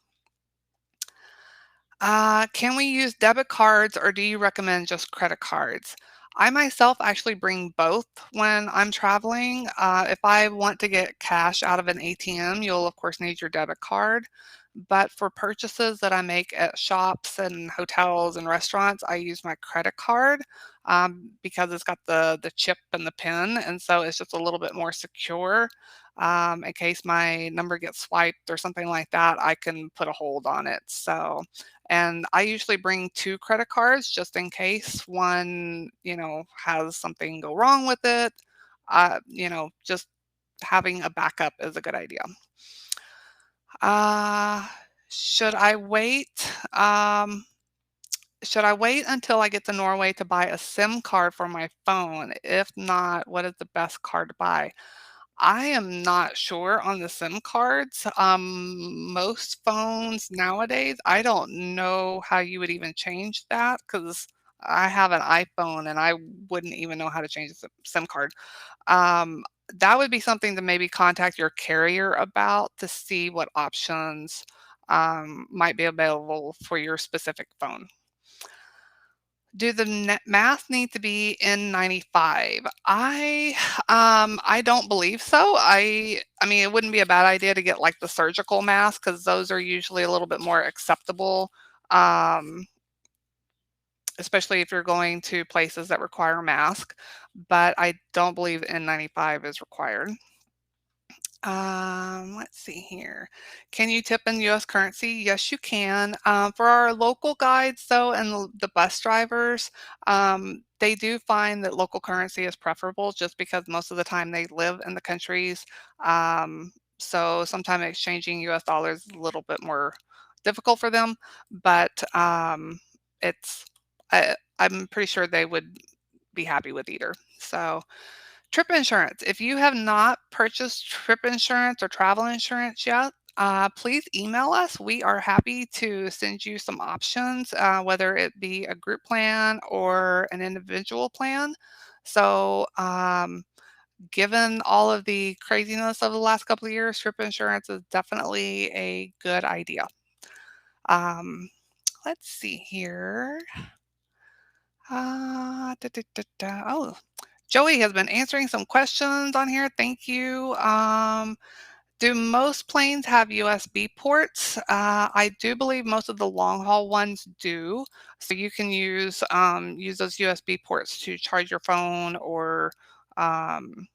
Can we use debit cards or do you recommend just credit cards? I myself actually bring both when I'm traveling. If I want to get cash out of an ATM, you'll of course need your debit card. But for purchases that I make at shops and hotels and restaurants, I use my credit card because it's got the chip and the pin, and so it's just a little bit more secure. In case my number gets swiped or something like that, I can put a hold on it. So, and I usually bring two credit cards just in case one, has something go wrong with it. Just having a backup is a good idea. Uh, should I wait? Should I wait until I get to Norway to buy a SIM card for my phone? If not, what is the best card to buy? I am not sure on the SIM cards. Most phones nowadays, I don't know how you would even change that because I have an iPhone and I wouldn't even know how to change the SIM card. Um, that would be something to maybe contact your carrier about to see what options might be available for your specific phone. Do the masks need to be N95? I don't believe so. I mean, it wouldn't be a bad idea to get like the surgical mask because those are usually a little bit more acceptable, um, especially if you're going to places that require a mask. But I don't believe N95 is required. Let's see here. Can you tip in US currency? Yes, you can. For our local guides, though, and the bus drivers, they do find that local currency is preferable just because most of the time they live in the countries. So sometimes exchanging US dollars is a little bit more difficult for them, but it's, I'm pretty sure they would be happy with either. So, trip insurance. If you have not purchased trip insurance or travel insurance yet, please email us. We are happy to send you some options, whether it be a group plan or an individual plan. So, given all of the craziness of the last couple of years, trip insurance is definitely a good idea. Um, let's see here. Oh, Joey has been answering some questions on here. Thank you. Do most planes have USB ports? I do believe most of the long haul ones do. So you can use those USB ports to charge your phone or um,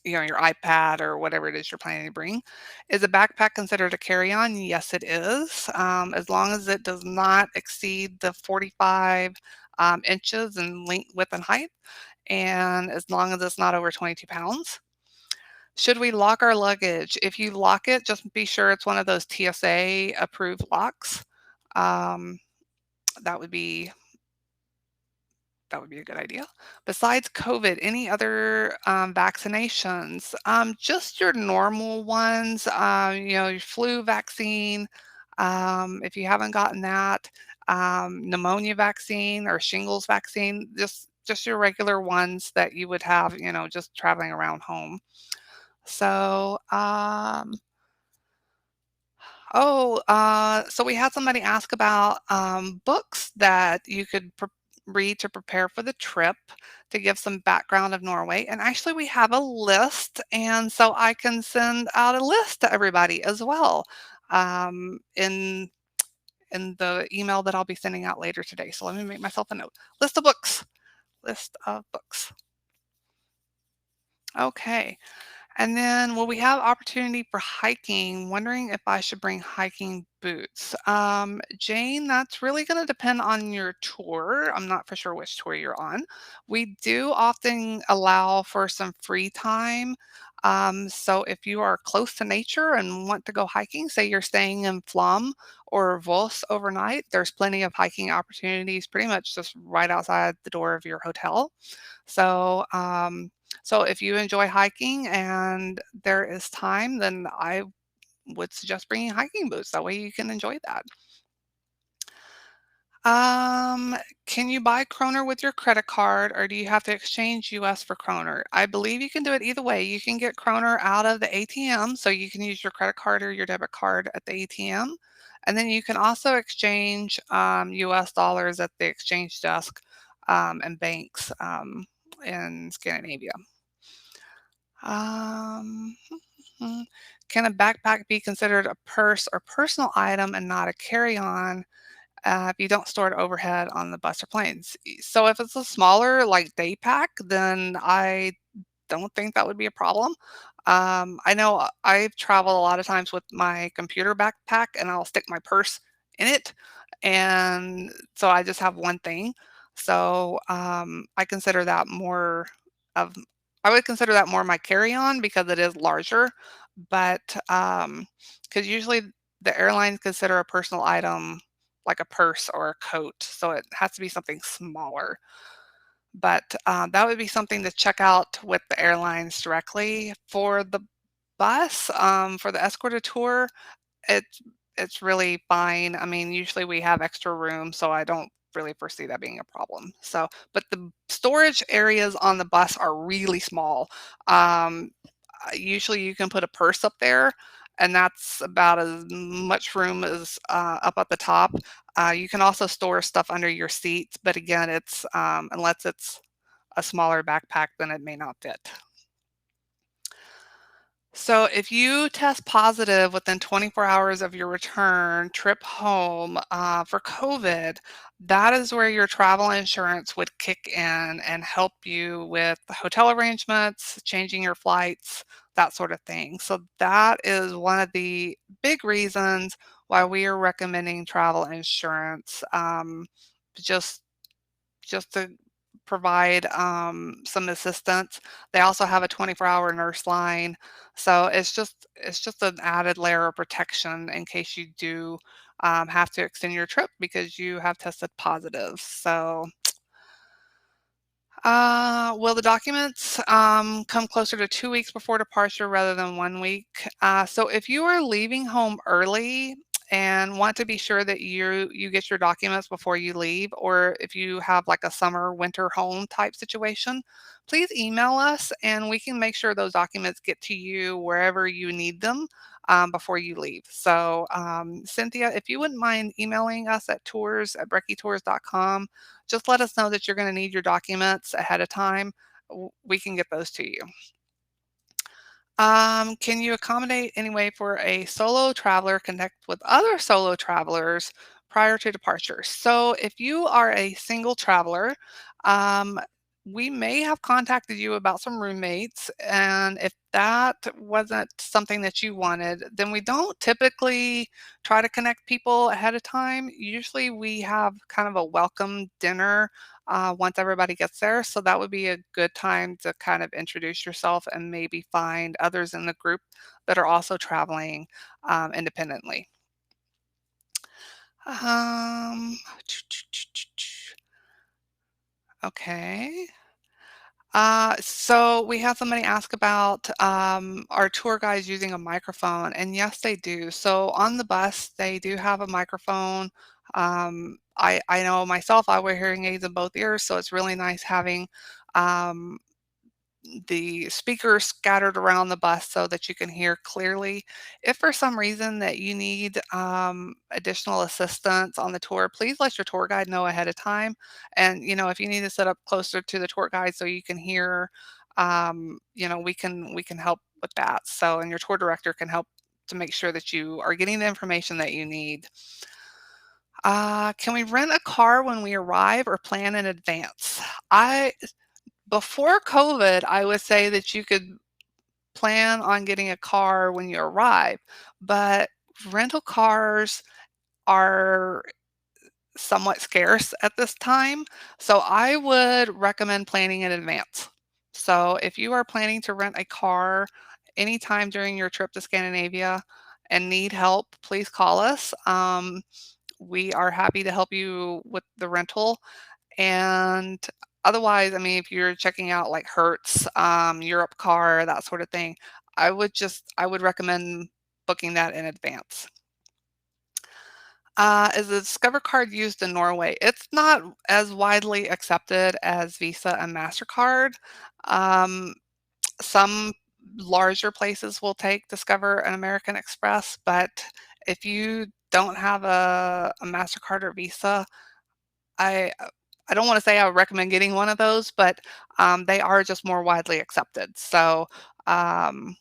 your iPad or whatever it is you're planning to bring. Is a backpack considered a carry-on? Yes, it is. As long as it does not exceed the 45 inches in length, width, and height, and as long as it's not over 22 pounds. Should we lock our luggage? If you lock it, just be sure it's one of those TSA approved locks. Um, that would be a good idea. Besides COVID, any other vaccinations? Just your normal ones. Your flu vaccine. If you haven't gotten that, pneumonia vaccine or shingles vaccine, just your regular ones that you would have, just traveling around home. So, so we had somebody ask about books that you could read to prepare for the trip to give some background of Norway. And actually, we have a list, and so I can send out a list to everybody as well in the email that I'll be sending out later today. So let me make myself a note. List of books. List of books. Okay. And then, will we have opportunity for hiking? Wondering if I should bring hiking boots. Jane, that's really going to depend on your tour. I'm not for sure which tour you're on. We do often allow for some free time. So if you are close to nature and want to go hiking, say you're staying in Flum or Vos overnight, there's plenty of hiking opportunities pretty much just right outside the door of your hotel. So, so if you enjoy hiking and there is time, then I would suggest bringing hiking boots. That way you can enjoy that. Um, can you buy Kroner with your credit card or do you have to exchange US for Kroner? I believe you can do it either way. You can get Kroner out of the ATM, so you can use your credit card or your debit card at the ATM. And then you can also exchange US dollars at the exchange desk and banks in Scandinavia. Um, can a backpack be considered a purse or personal item and not a carry-on? If you don't store it overhead on the bus or planes. So if it's a smaller, like, day pack, then I don't think that would be a problem. I know I've traveled a lot of times with my computer backpack, and I'll stick my purse in it, and so I just have one thing. So, I consider that more of I would consider that more my carry-on because it is larger, but, because usually the airlines consider a personal item like a purse or a coat, so it has to be something smaller. But, that would be something to check out with the airlines directly. For the bus, for the escorted tour, it's it's really fine. I mean, usually we have extra room, so I don't really foresee that being a problem. So, but the storage areas on the bus are really small. Um, Usually you can put a purse up there, and that's about as much room as up at the top. You can also store stuff under your seats, but again, it's unless it's a smaller backpack, then it may not fit. So if you test positive within 24 hours of your return trip home for COVID, that is where your travel insurance would kick in and help you with the hotel arrangements, changing your flights, that sort of thing. So that is one of the big reasons why we are recommending travel insurance. Just just to provide some assistance. They also have a 24-hour nurse line, so it's just an added layer of protection in case you do have to extend your trip because you have tested positive. So will the documents come closer to 2 weeks before departure rather than 1 week? So if you are leaving home early and want to be sure that you get your documents before you leave, or if you have like a summer winter home type situation, please email us and we can make sure those documents get to you wherever you need them before you leave. So Cynthia, if you wouldn't mind emailing us at tours@breckitours.com, just let us know that you're gonna need your documents ahead of time. We can get those to you. Can you accommodate any way for a solo traveler connect with other solo travelers prior to departure? So if you are a single traveler, um, we may have contacted you about some roommates, and if that wasn't something that you wanted, then we don't typically try to connect people ahead of time. Usually we have kind of a welcome dinner once everybody gets there. So that would be a good time to kind of introduce yourself and maybe find others in the group that are also traveling independently. Um, okay. So we have somebody ask about our tour guides using a microphone, and yes, they do. So on the bus, they do have a microphone. I know myself, I wear hearing aids in both ears, so it's really nice having um, the speakers scattered around the bus so that you can hear clearly. If for some reason that you need additional assistance on the tour, please let your tour guide know ahead of time. And if you need to sit up closer to the tour guide so you can hear, we can help with that. So, and your tour director can help to make sure that you are getting the information that you need. Can we rent a car when we arrive or plan in advance? I Before COVID, I would say that you could plan on getting a car when you arrive, but rental cars are somewhat scarce at this time, so I would recommend planning in advance. So if you are planning to rent a car anytime during your trip to Scandinavia and need help, please call us. We are happy to help you with the rental. And otherwise, I mean, if you're checking out like Hertz, Europe Car, that sort of thing, I would recommend booking that in advance. Is the Discover card used in Norway? It's not as widely accepted as Visa and MasterCard. Um, some larger places will take Discover and American Express, but if you don't have a MasterCard or Visa, I I don't wanna say I would recommend getting one of those, but, they are just more widely accepted. So, um,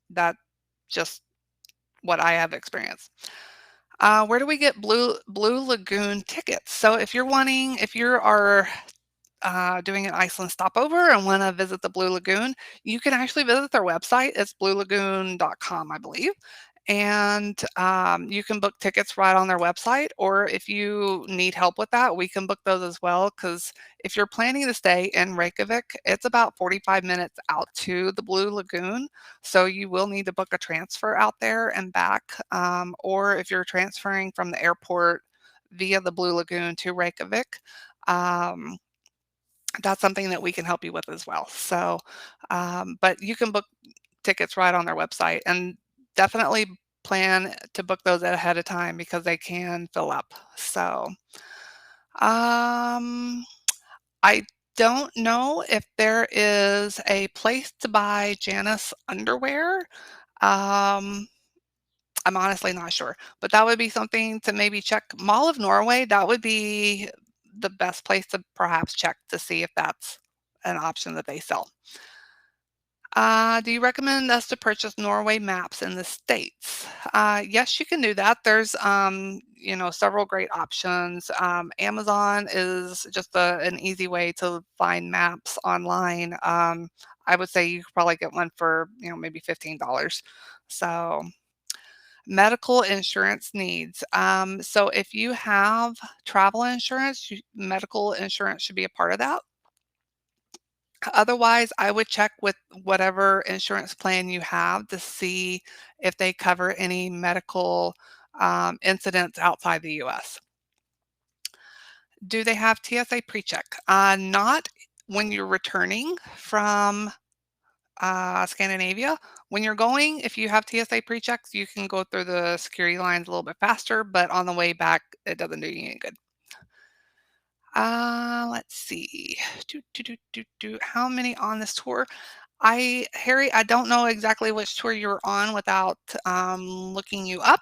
that just what I have experienced. Where do we get Blue Lagoon tickets? So if you are doing an Iceland stopover and want to visit the Blue Lagoon, you can actually visit their website. It's bluelagoon.com, I believe. And you can book tickets right on their website. Or if you need help with that, we can book those as well. Because if you're planning to stay in Reykjavik, it's about 45 minutes out to the Blue Lagoon. So you will need to book a transfer out there and back. Or if you're transferring from the airport via the Blue Lagoon to Reykjavik, um, that's something that we can help you with as well. So, but you can book tickets right on their website and definitely plan to book those ahead of time because they can fill up. So, um, I don't know if there is a place to buy Janus underwear. Um, I'm honestly not sure, but that would be something to maybe check. Mall of Norway, that would be the best place to perhaps check to see if that's an option that they sell. Do you recommend us to purchase Norway maps in the States? Yes, you can do that. There's, several great options. Amazon is just an easy way to find maps online. I would say you could probably get one for, maybe $15. So, medical insurance needs. So if you have travel insurance, medical insurance should be a part of that. Otherwise, I would check with whatever insurance plan you have to see if they cover any medical incidents outside the US. Do they have TSA PreCheck? Not when you're returning from Scandinavia. When you're going, if you have TSA PreChecks, you can go through the security lines a little bit faster, but on the way back, it doesn't do you any good. Let's see. How many on this tour? Harry, I don't know exactly which tour you're on without looking you up,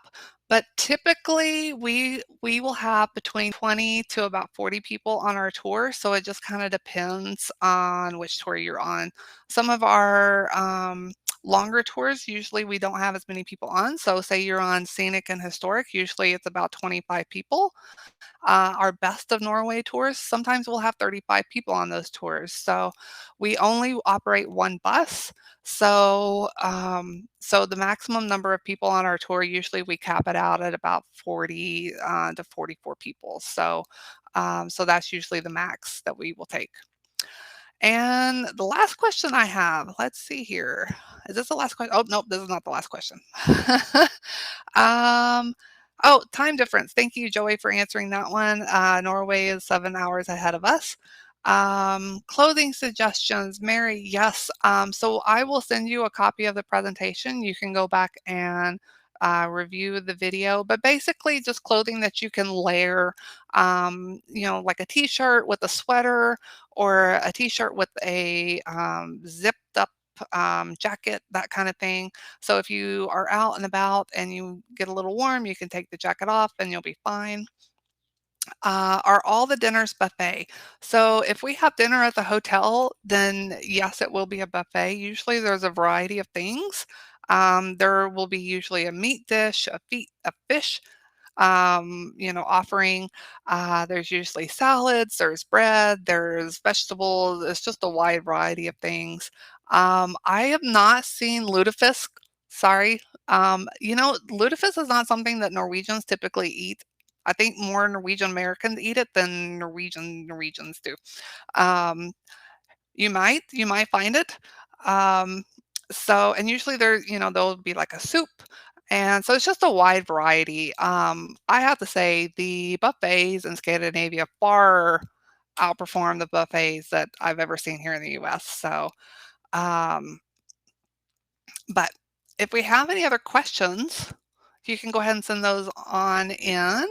but typically we will have between 20 to about 40 people on our tour, so it just kind of depends on which tour you're on. Some of our longer tours, usually we don't have as many people on. So say you're on scenic and historic, usually it's about 25 people. Our Best of Norway tours, sometimes we'll have 35 people on those tours. So we only operate one bus. So the maximum number of people on our tour, usually we cap it out at about 40 to 44 people. So that's usually the max that we will take. And the last question I have, let's see here. Is this the last question? Oh, nope, this is not the last question. um, oh, time difference. Thank you, Joey, for answering that one. Norway is 7 hours ahead of us. Clothing suggestions, Mary, yes. So I will send you a copy of the presentation. You can go back and review the video, but basically just clothing that you can layer, like a t-shirt with a sweater or a t-shirt with a zipped up jacket, that kind of thing. So if you are out and about and you get a little warm, you can take the jacket off and you'll be fine. Are all the dinners buffet? So if we have dinner at the hotel, then yes, it will be a buffet. Usually there's a variety of things. There will be usually a meat dish, a fish, offering. There's usually salads, there's bread, there's vegetables. It's just a wide variety of things. I have not seen lutefisk. Sorry. Lutefisk is not something that Norwegians typically eat. I think more Norwegian Americans eat it than Norwegians do. Um, You might find it. Um, and usually there'll be like a soup. And so it's just a wide variety. I have to say the buffets in Scandinavia far outperform the buffets that I've ever seen here in the US. Um, but if we have any other questions, you can go ahead and send those on in.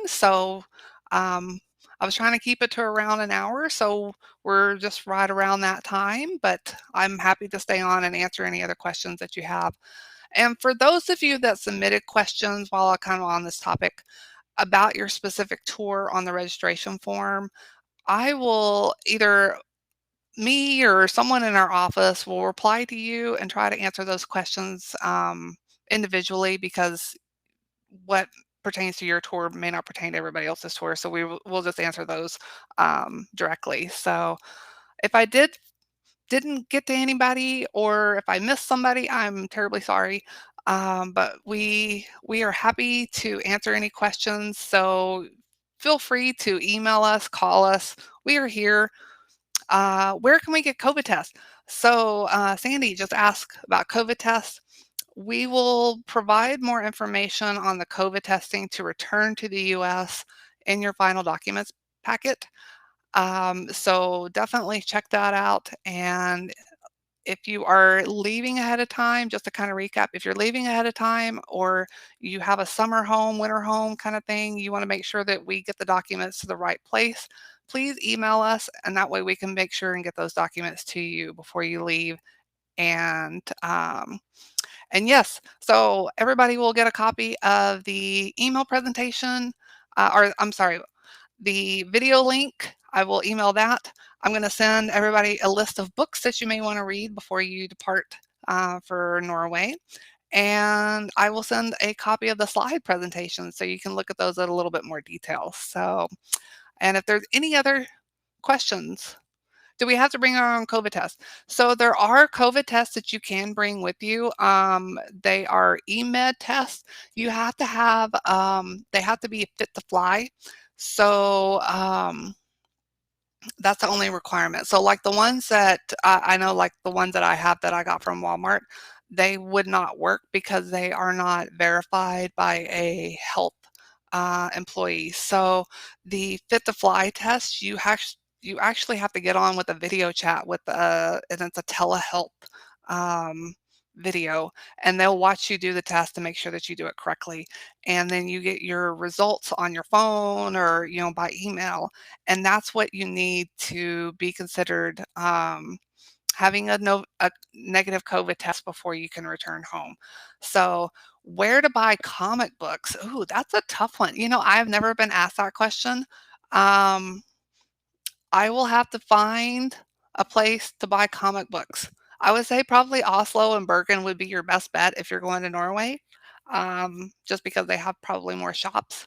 Um, I was trying to keep it to around an hour, so we're just right around that time, but I'm happy to stay on and answer any other questions that you have. And for those of you that submitted questions while I'm kind of on this topic about your specific tour on the registration form, I will either me or someone in our office will reply to you and try to answer those questions individually, because what pertains to your tour may not pertain to everybody else's tour. So we'll just answer those directly. So if I didn't get to anybody, or if I missed somebody, I'm terribly sorry. But we are happy to answer any questions. So feel free to email us, call us. We are here. Where can we get COVID tests? Sandy just asked about COVID tests. We will provide more information on the COVID testing to return to the US in your final documents packet. So definitely check that out. And if you are leaving ahead of time, just to kind of recap, if you're leaving ahead of time or you have a summer home, winter home kind of thing, you want to make sure that we get the documents to the right place, please email us, and that way we can make sure and get those documents to you before you leave. And yes, so everybody will get a copy of the email presentation, or I'm sorry, the video link. I will email that. I'm going to send everybody a list of books that you may want to read before you depart for Norway. And I will send a copy of the slide presentation so you can look at those at a little bit more detail. And if there's any other questions, do we have to bring our own COVID test? So there are COVID tests that you can bring with you. They are eMed tests. You have to have, they have to be fit to fly. So that's the only requirement. So like the ones that I know, like the ones that I have that I got from Walmart, they would not work because they are not verified by a health employee. So the fit to fly test, you actually have to get on with a video chat with and it's a telehealth um, video, and they'll watch you do the test to make sure that you do it correctly. And then you get your results on your phone or by email, and that's what you need to be considered having a negative COVID test before you can return home. So where to buy comic books? Ooh, that's a tough one. I've never been asked that question. Um, I will have to find a place to buy comic books. I would say probably Oslo and Bergen would be your best bet if you're going to Norway, just because they have probably more shops.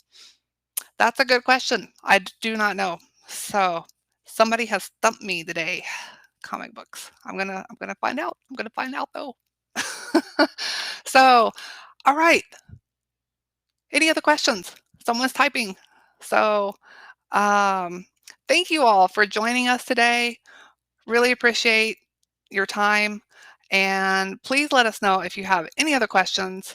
That's a good question. I do not know. So somebody has stumped me today. Comic books. I'm gonna find out. I'm gonna find out though. So, all right. Any other questions? Someone's typing. So, um, thank you all for joining us today. Really appreciate your time. And please let us know if you have any other questions.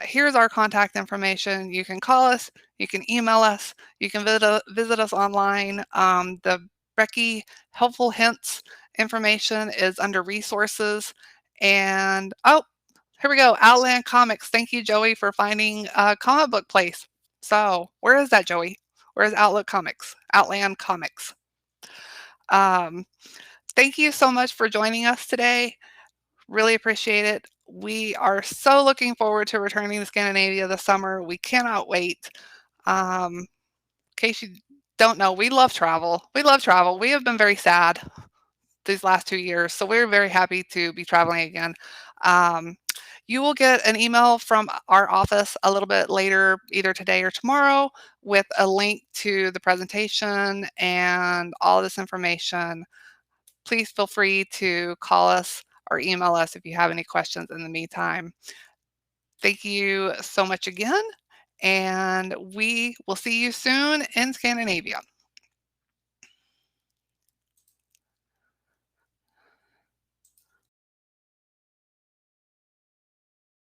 Here's our contact information. You can call us, you can email us, you can visit us online. The Brecky Helpful Hints information is under resources. And oh, here we go. Outland Comics. Thank you, Joey, for finding a comic book place. So where is that, Joey? Where's Outlook Comics? Outland Comics. Um, Thank you so much for joining us today. Really appreciate it. We are so looking forward to returning to Scandinavia this summer. We cannot wait. In case you don't know, we love travel. We love travel. We have been very sad these last 2 years, so we're very happy to be traveling again. Um, you will get an email from our office a little bit later, either today or tomorrow, with a link to the presentation and all this information. Please feel free to call us or email us if you have any questions in the meantime. Thank you so much again, and we will see you soon in Scandinavia.